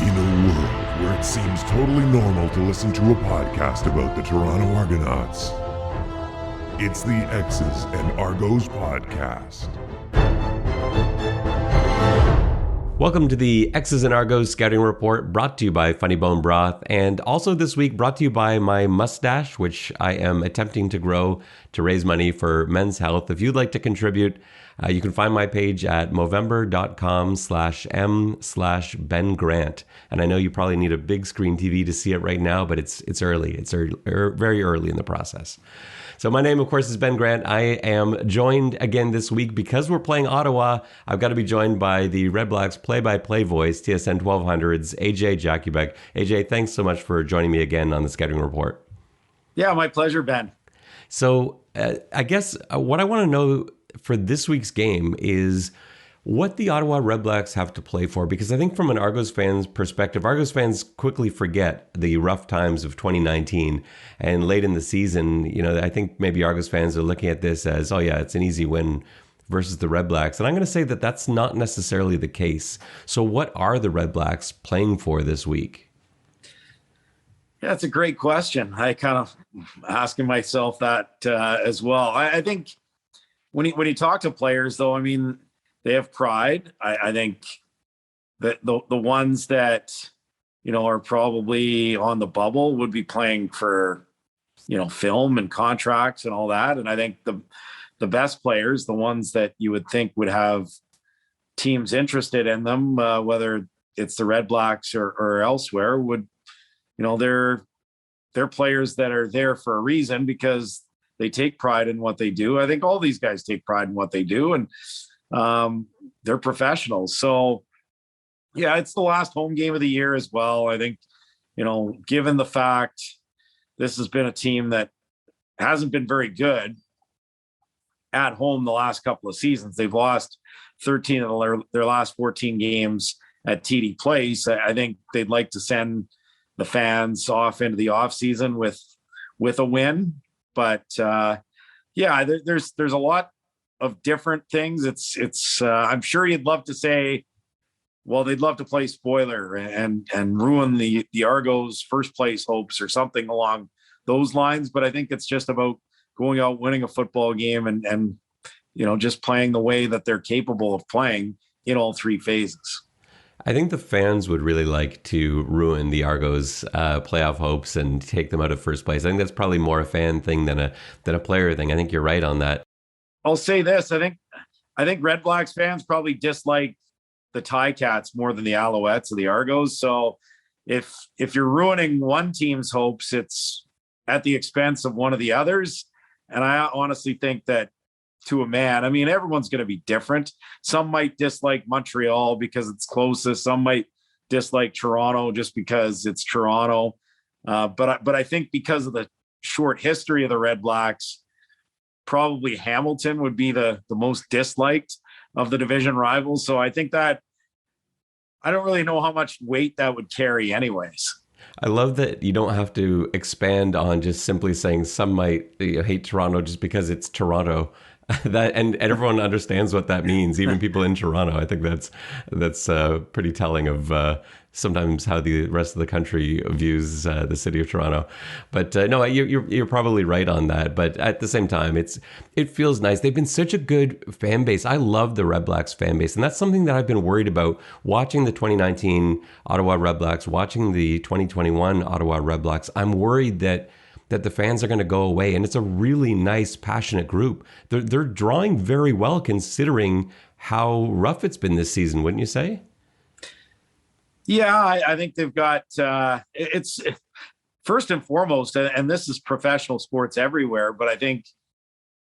In a world where it seems totally normal to listen to a podcast about the Toronto Argonauts, it's the X's and Argos podcast. Welcome to the X's and Argos Scouting Report, brought to you by Funny Bone Broth, and also this week brought to you by my mustache, which I am attempting to grow to raise money for Men's Health. If you'd like to contribute, you can find my page at movember.com/m/Ben Grant. And I know you probably need a big screen TV to see it right now, but it's early. It's very early in the process. So my name, of course, is Ben Grant. I am joined again this week because we're playing Ottawa. I've got to be joined by the REDBLACKS play-by-play voice, TSN 1200's AJ Jakubec. AJ, thanks so much for joining me again on the Scouting Report. Yeah, my pleasure, Ben. So I guess what I want to know for this week's game is what the Ottawa REDBLACKS have to play for, because I think from an Argos fan's perspective, Argos fans quickly forget the rough times of 2019 and late in the season. You know, I think maybe Argos fans are looking at this as, oh yeah, it's an easy win versus the REDBLACKS. And I'm going to say that that's not necessarily the case. So what are the REDBLACKS playing for this week? Yeah, that's a great question. I kind of asking myself that as well. I think when you talk to players, though, I mean, they have pride. I think that the ones that, you know, are probably on the bubble would be playing for, you know, film and contracts and all that. And I think the best players, the ones that you would think would have teams interested in them, whether it's the REDBLACKS or elsewhere, would, you know, they're players that are there for a reason because they take pride in what they do. I think all these guys take pride in what they do, and they're professionals. So yeah, it's the last home game of the year as well. I think, you know, given the fact this has been a team that hasn't been very good at home the last couple of seasons, they've lost 13 of their last 14 games at TD Place. I think they'd like to send the fans off into the off season with a win. But yeah, there's a lot of different things. It's I'm sure you'd love to say, well, they'd love to play spoiler and ruin the Argos first place hopes or something along those lines. But I think it's just about going out, winning a football game and you know, just playing the way that they're capable of playing in all three phases. I think the fans would really like to ruin the Argos playoff hopes and take them out of first place. I think that's probably more a fan thing than a player thing. I think you're right on that. I'll say this. I think REDBLACKS fans probably dislike the Ticats more than the Alouettes or the Argos. So if you're ruining one team's hopes, it's at the expense of one of the others. And I honestly think that, to a man, I mean, everyone's going to be different. Some might dislike Montreal because it's closest. Some might dislike Toronto just because it's Toronto. But I think because of the short history of the REDBLACKS, probably Hamilton would be the most disliked of the division rivals. So I think that I don't really know how much weight that would carry anyways. I love that you don't have to expand on just simply saying some might hate Toronto just because it's Toronto. That and everyone understands what that means, even people in Toronto. I think that's pretty telling of sometimes how the rest of the country views the city of Toronto. But no, you're probably right on that. But at the same time, it feels nice. They've been such a good fan base. I love the REDBLACKS fan base, and that's something that I've been worried about watching the 2019 Ottawa REDBLACKS, watching the 2021 Ottawa REDBLACKS. I'm worried that the fans are going to go away. And it's a really nice, passionate group. They're drawing very well considering how rough it's been this season, wouldn't you say? Yeah, I think they've got, it's first and foremost, and this is professional sports everywhere, but I think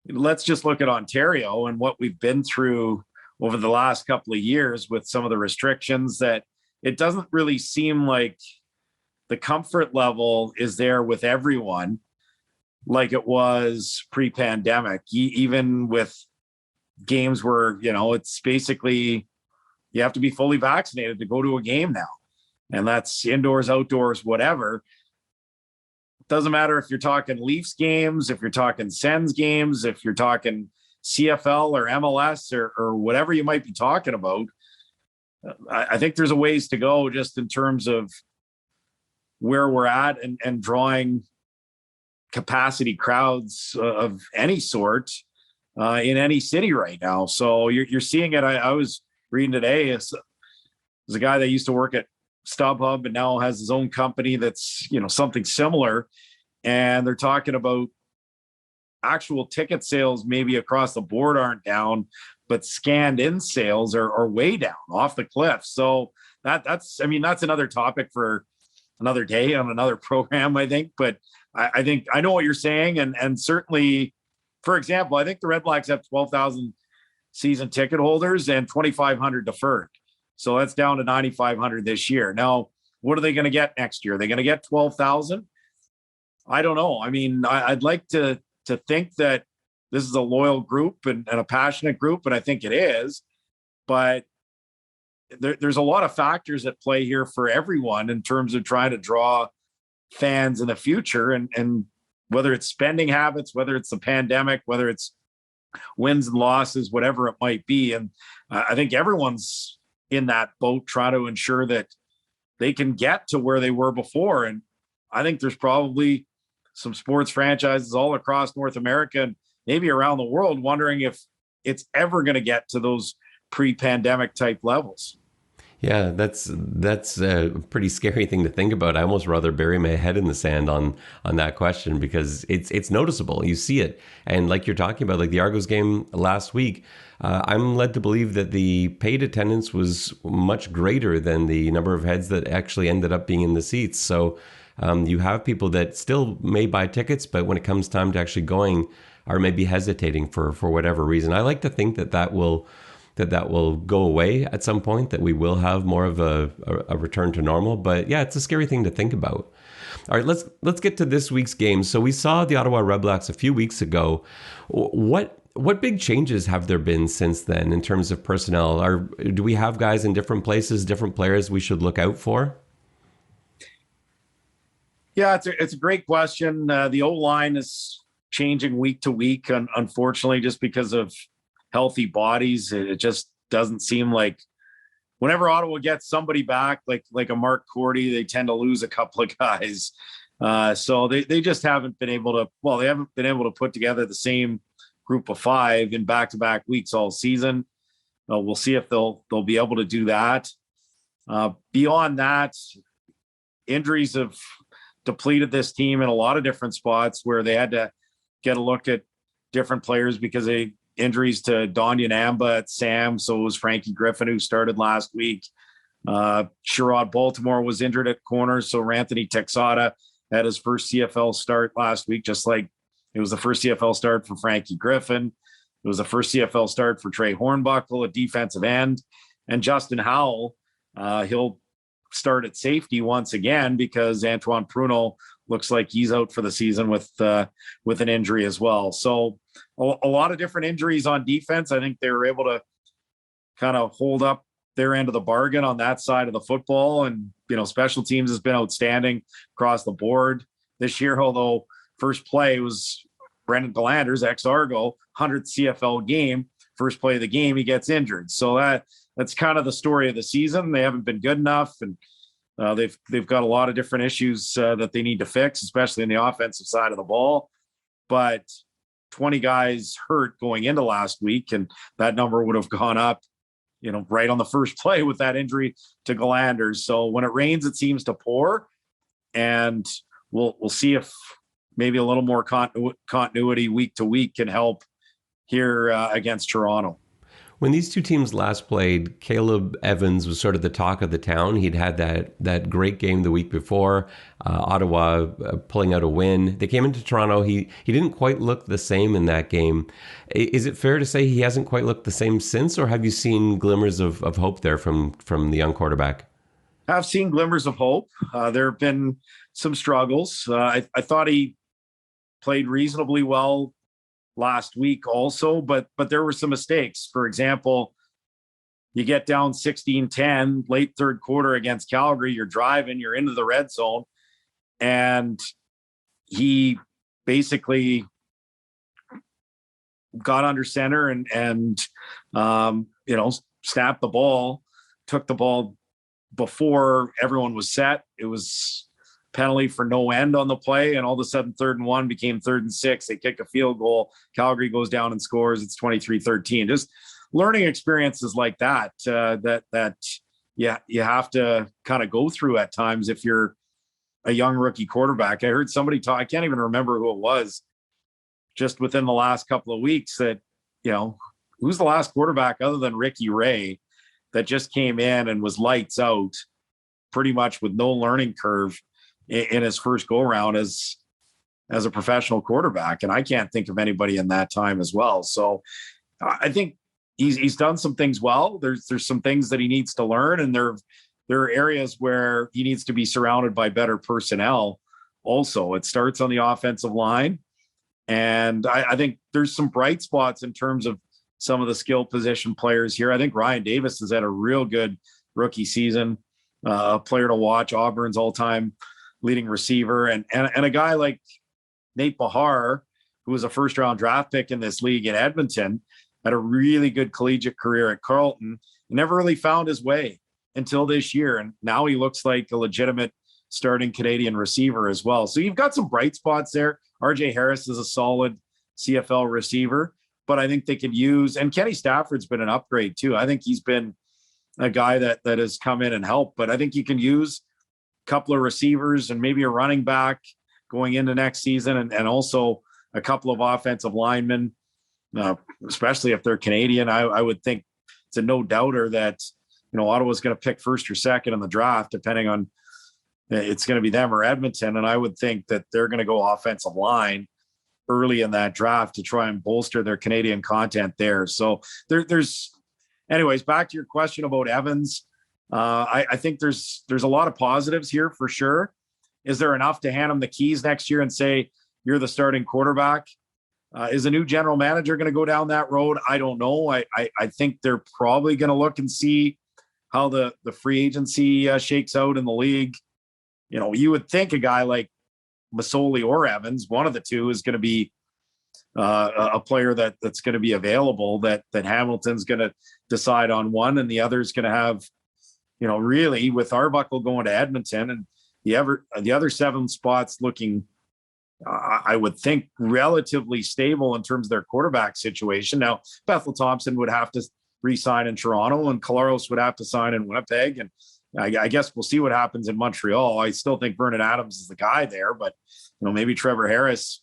let's just look at Ontario and what we've been through over the last couple of years with some of the restrictions, that it doesn't really seem like the comfort level is there with everyone like it was pre-pandemic, even with games where, you know, it's basically you have to be fully vaccinated to go to a game now. And that's indoors, outdoors, whatever. It doesn't matter if you're talking Leafs games, if you're talking Sens games, if you're talking CFL or MLS or whatever you might be talking about. I think there's a ways to go just in terms of where we're at and drawing capacity crowds of any sort in any city right now. So you're seeing it. I was reading today, as a guy that used to work at StubHub and now has his own company that's, something similar. And they're talking about actual ticket sales maybe across the board aren't down, but scanned in sales are way down off the cliff. So that's another topic for another day on another program, I think. But I think I know what you're saying. And certainly, for example, I think the Red Blacks have 12,000 season ticket holders and 2,500 deferred. So that's down to 9,500 this year. Now, what are they going to get next year? Are they going to get 12,000? I don't know. I mean, I'd like to think that this is a loyal group and a passionate group, and I think it is. But there's a lot of factors at play here for everyone in terms of trying to draw fans in the future, and whether it's spending habits, whether it's the pandemic, whether it's wins and losses, whatever it might be. And I think everyone's in that boat trying to ensure that they can get to where they were before. And I think there's probably some sports franchises all across North America and maybe around the world wondering if it's ever going to get to those pre-pandemic type levels. Yeah, that's a pretty scary thing to think about. I almost rather bury my head in the sand on that question, because it's noticeable. You see it, and like you're talking about, like the Argos game last week, I'm led to believe that the paid attendance was much greater than the number of heads that actually ended up being in the seats. So you have people that still may buy tickets, but when it comes time to actually going, are maybe hesitating for whatever reason. I like to think that will go away at some point, that we will have more of a return to normal. But yeah, it's a scary thing to think about. All right, let's get to this week's game. So we saw the Ottawa REDBLACKS a few weeks ago. What big changes have there been since then in terms of personnel? Do we have guys in different places, different players we should look out for? Yeah, it's a great question. The O-line is changing week to week, unfortunately, just because of healthy bodies. It just doesn't seem like whenever Ottawa gets somebody back, like a Mark Cordy, they tend to lose a couple of guys. So they just haven't been able to put together the same group of five in back-to-back weeks all season. We'll see if they'll be able to do that. Beyond that, injuries have depleted this team in a lot of different spots where they had to get a look at different players because they injuries to Don Yanamba at Sam. So it was Frankie Griffin, who started last week. Sherrod Baltimore was injured at corner. So Anthony Texada had his first CFL start last week, just like it was the first CFL start for Frankie Griffin. It was the first CFL start for Trey Hornbuckle, a defensive end. And Justin Howell, he'll start at safety once again because Antoine Pruneau looks like he's out for the season with an injury as well. So a lot of different injuries on defense. I think they were able to kind of hold up their end of the bargain on that side of the football. And, special teams has been outstanding across the board this year, although first play was Brendan Galander's ex-Argo 100th CFL game. First play of the game, he gets injured. So that's kind of the story of the season. They haven't been good enough, and they've got a lot of different issues that they need to fix, especially in the offensive side of the ball. But 20 guys hurt going into last week, and that number would have gone up, right on the first play with that injury to Galander. So when it rains, it seems to pour, and we'll see if maybe a little more continuity week to week can help here against Toronto. When these two teams last played, Caleb Evans was sort of the talk of the town. He'd had that great game the week before, Ottawa pulling out a win. They came into Toronto. He didn't quite look the same in that game. Is it fair to say he hasn't quite looked the same since, or have you seen glimmers of hope there from the young quarterback? I've seen glimmers of hope. There have been some struggles. I thought he played reasonably well last week also, but there were some mistakes. For example, you get down 16-10 late third quarter against Calgary, you're driving, you're into the red zone, and he basically got under center and snapped the ball took the ball before everyone was set. It was penalty for no end on the play, and all of a sudden 3rd and 1 became 3rd and 6. They kick a field goal. Calgary goes down and scores. It's 23-13. Just learning experiences like that, you have to kind of go through at times if you're a young rookie quarterback. I heard somebody talk, I can't even remember who it was, just within the last couple of weeks, that, who's the last quarterback other than Ricky Ray that just came in and was lights out pretty much with no learning curve in his first go around as a professional quarterback. And I can't think of anybody in that time as well. So I think he's done some things well. There's some things that he needs to learn, and there are areas where he needs to be surrounded by better personnel. Also, it starts on the offensive line. And I think there's some bright spots in terms of some of the skill position players here. I think Ryan Davis has had a real good rookie season, a player to watch, Auburn's all-time leading receiver. And a guy like Nate Bahar, who was a first-round draft pick in this league in Edmonton, had a really good collegiate career at Carleton, never really found his way until this year. And now he looks like a legitimate starting Canadian receiver as well. So you've got some bright spots there. RJ Harris is a solid CFL receiver, but I think they could use, and Kenny Stafford's been an upgrade too. I think he's been a guy that has come in and helped, but I think you can use a couple of receivers and maybe a running back going into next season, and also a couple of offensive linemen, especially if they're Canadian. I would think it's a no doubter that, Ottawa's going to pick first or second in the draft, depending on it's going to be them or Edmonton. And I would think that they're going to go offensive line early in that draft to try and bolster their Canadian content there. So anyways, back to your question about Evans. I think there's a lot of positives here for sure. Is there enough to hand him the keys next year and say, you're the starting quarterback? Is a new general manager going to go down that road? I don't know. I think they're probably going to look and see how the free agency shakes out in the league. You would think a guy like Masoli or Evans, one of the two, is going to be a player that's going to be available, that Hamilton's going to decide on one, and the other's going to have, really, with Arbuckle going to Edmonton and the other 7 spots looking, I would think, relatively stable in terms of their quarterback situation. Now, Bethel Thompson would have to re-sign in Toronto, and Collaros would have to sign in Winnipeg. And I guess we'll see what happens in Montreal. I still think Vernon Adams is the guy there, but maybe Trevor Harris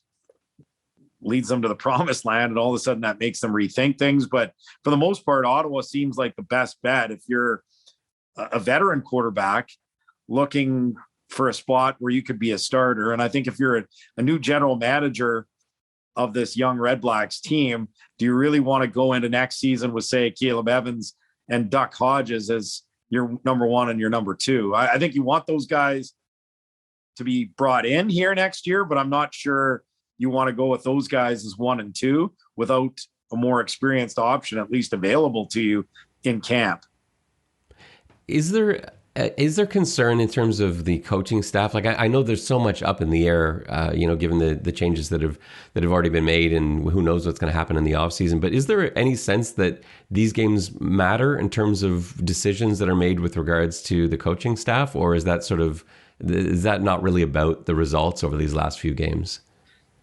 leads them to the promised land, and all of a sudden that makes them rethink things. But for the most part, Ottawa seems like the best bet if you're a veteran quarterback looking for a spot where you could be a starter. And I think if you're a new general manager of this young Red Blacks team, do you really want to go into next season with, say, Caleb Evans and Duck Hodges as your number 1 and your number 2? I think you want those guys to be brought in here next year, but I'm not sure you want to go with those guys as 1 and 2 without a more experienced option at least available to you in camp. Is there concern in terms of the coaching staff? Like I know there's so much up in the air, given the changes that have already been made, and who knows what's going to happen in the offseason. But is there any sense that these games matter in terms of decisions that are made with regards to the coaching staff, or is that not really about the results over these last few games?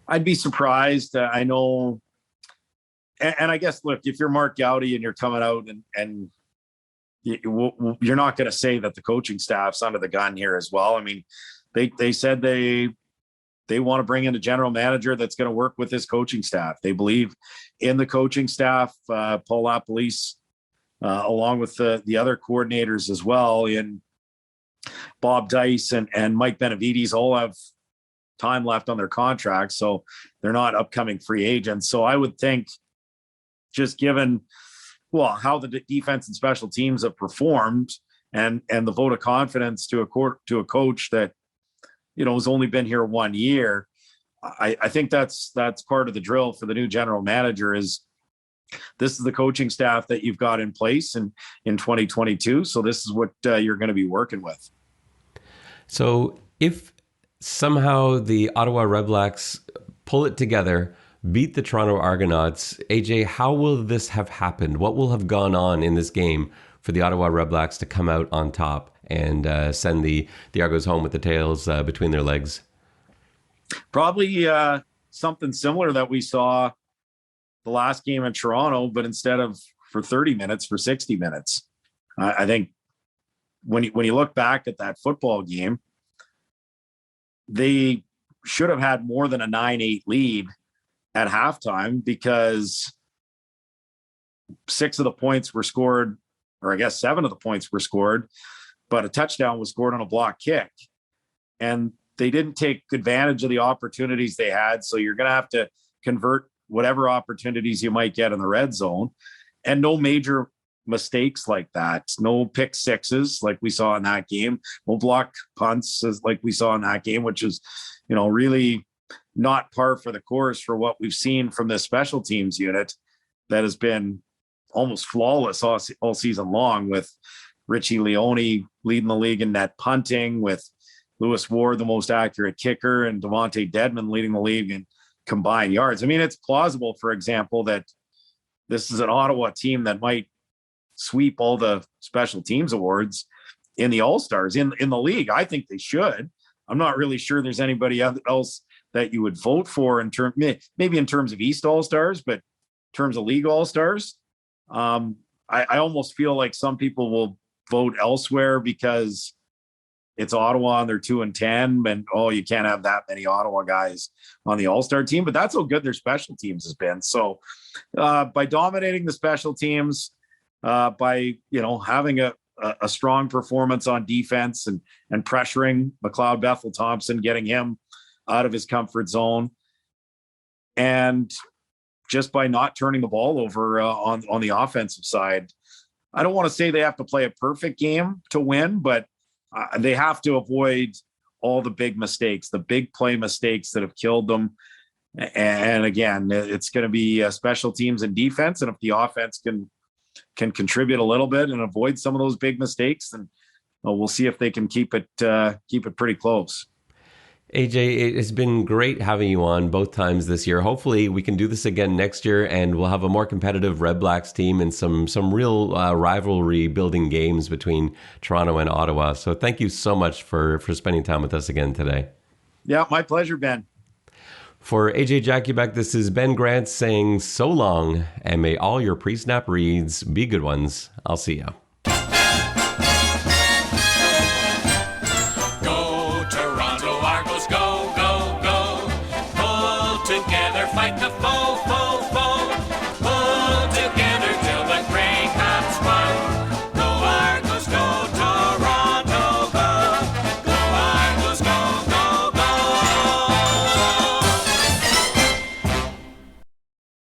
I'd be surprised. I know, and I guess, look, if you're Mark Gowdy and you're coming out and you're not going to say that the coaching staff's under the gun here as well. I mean, they said they want to bring in a general manager that's going to work with this coaching staff. They believe in the coaching staff, Paul LaPolice, along with the other coordinators as well, in Bob Dice and Mike Benavides, all have time left on their contracts, so they're not upcoming free agents. So I would think, just given how the defense and special teams have performed, and the vote of confidence to a coach that has only been here 1 year, I think that's part of the drill for the new general manager. Is this is the coaching staff that you've got in place in 2022, so this is what you're going to be working with. So if somehow the Ottawa REDBLACKS pull it together, beat the Toronto Argonauts, AJ, how will this have happened? What will have gone on in this game for the Ottawa REDBLACKS to come out on top and send the Argos home with the tails between their legs? Probably something similar that we saw the last game in Toronto, but instead of for 30 minutes, for 60 minutes. I think when you look back at that football game, they should have had more than a 9-8 lead at halftime, because 6 of the points were scored, or I guess 7 of the points were scored, but a touchdown was scored on a block kick. And they didn't take advantage of the opportunities they had. So you're going to have to convert whatever opportunities you might get in the red zone, and no major mistakes like that. No pick sixes like we saw in that game. No block punts like we saw in that game, which is, really not par for the course for what we've seen from this special teams unit that has been almost flawless all season long, with Richie Leone leading the league in net punting, with Lewis Ward, the most accurate kicker, and Devontae Dedmon leading the league in combined yards. I mean, it's plausible, for example, that this is an Ottawa team that might sweep all the special teams awards in the All-Stars in the league. I think they should. I'm not really sure there's anybody else that you would vote for maybe in terms of East All-Stars, but in terms of league All-Stars, I almost feel like some people will vote elsewhere because it's Ottawa and they're 2-10, and you can't have that many Ottawa guys on the All-Star team. But that's how good their special teams has been. So by dominating the special teams, by having a strong performance on defense and pressuring McLeod Bethel Thompson, getting him out of his comfort zone, and just by not turning the ball over on the offensive side. I don't want to say they have to play a perfect game to win, but they have to avoid all the big mistakes, the big play mistakes that have killed them. And again, it's going to be special teams and defense. And if the offense can contribute a little bit and avoid some of those big mistakes, then we'll see if they can keep it pretty close. AJ, it has been great having you on both times this year. Hopefully we can do this again next year, and we'll have a more competitive REDBLACKS team and some real rivalry building games between Toronto and Ottawa. So thank you so much for spending time with us again today. Yeah, my pleasure, Ben. For AJ Jakubec, this is Ben Grant saying so long, and may all your pre-snap reads be good ones. I'll see ya. Go, Toronto Argos, go, go, go. Pull together, fight the foe.